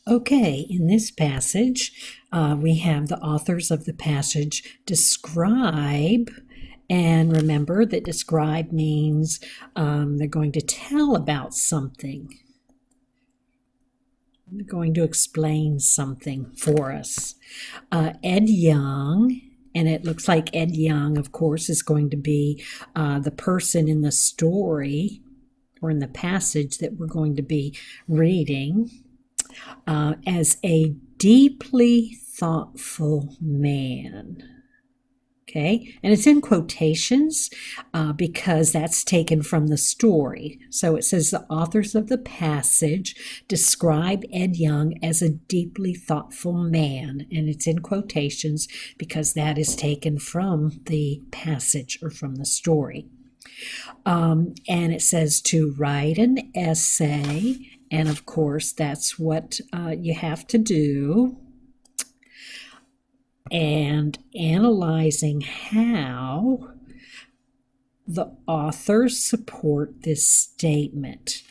Okay, in this passage, we have the authors of the passage describe, and remember that describe means they're going to tell about something. They're going to explain something for us. Ed Young, and it looks like Ed Young, of course, is going to be the person in the story or in the passage that we're going to be reading. As a deeply thoughtful man. Okay, and it's in quotations because that's taken from the story. So it says the authors of the passage describe Ed Young as a deeply thoughtful man, and it's in quotations because that is taken from the passage or from the story. And it says to write an essay, and of course that's what you have to do, and analyzing how the authors support this statement.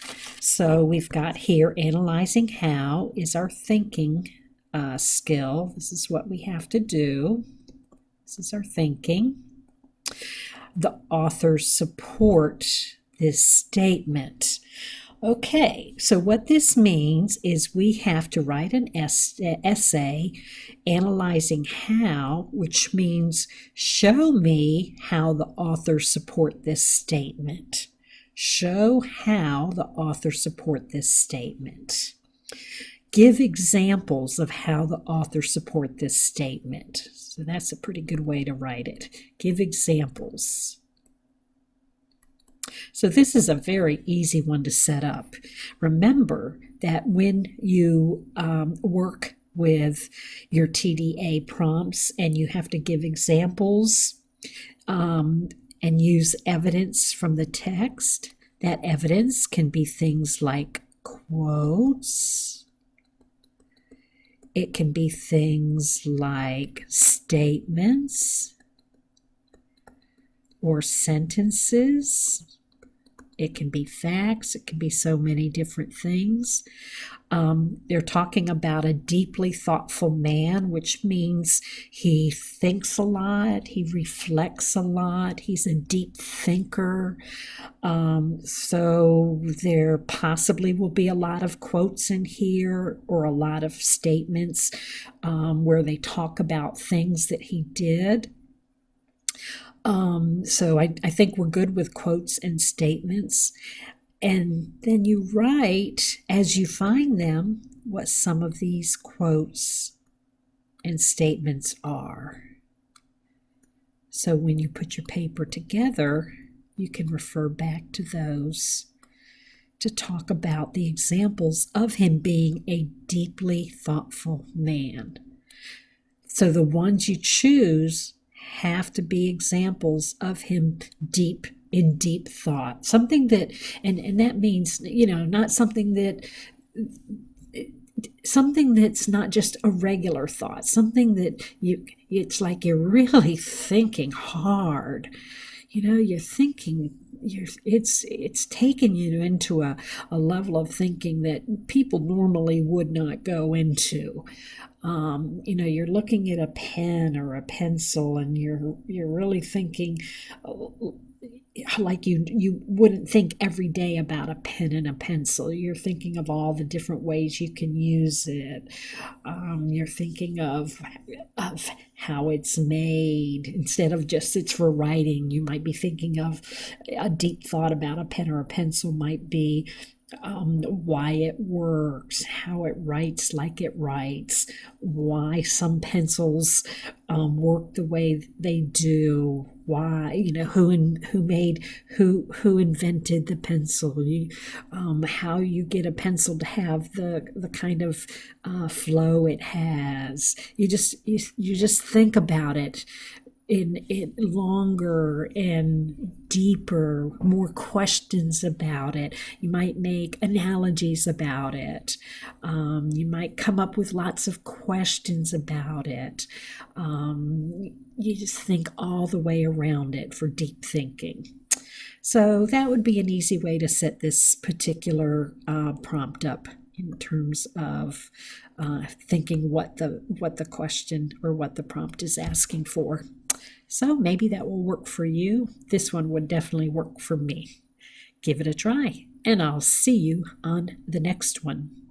So we've got here analyzing how is our thinking skill. This is what we have to do. This is our thinking. The authors support this statement. Okay, so what this means is we have to write an essay analyzing how, which means show me how the authors support this statement. Show how the authors support this statement. Give examples of how the authors support this statement. So that's a pretty good way to write it. Give examples. So this is a very easy one to set up. Remember that when you work with your TDA prompts and you have to give examples and use evidence from the text, that evidence can be things like quotes. It can be things like statements or sentences. It can be facts. It can be so many different things. They're talking about a deeply thoughtful man, which means he thinks a lot, he reflects a lot, he's a deep thinker. So there possibly will be a lot of quotes in here or a lot of statements where they talk about things that he did. So I think we're good with quotes and statements. And then you write, as you find them, what some of these quotes and statements are. So when you put your paper together, you can refer back to those to talk about the examples of him being a deeply thoughtful man. So the ones you choose have to be examples of him in deep thought. Something that, and that means, not something that's not just a regular thought, something that it's like you're really thinking hard. You're thinking, it's taken you into a level of thinking that people normally would not go into. You're looking at a pen or a pencil and you're really thinking like you wouldn't think every day about a pen and a pencil. You're thinking of all the different ways you can use it. You're thinking of how it's made instead of just it's for writing. You might be thinking of a deep thought about a pen or a pencil might be why it works, how it writes like it writes, why some pencils work the way they do, why, who invented the pencil, how you get a pencil to have the kind of flow it has. You just think about it in longer and deeper, more questions about it. You might make analogies about it. You might come up with lots of questions about it. You just think all the way around it for deep thinking. So that would be an easy way to set this particular prompt up in terms of thinking what the question or what the prompt is asking for. So maybe that will work for you. This one would definitely work for me. Give it a try, and I'll see you on the next one.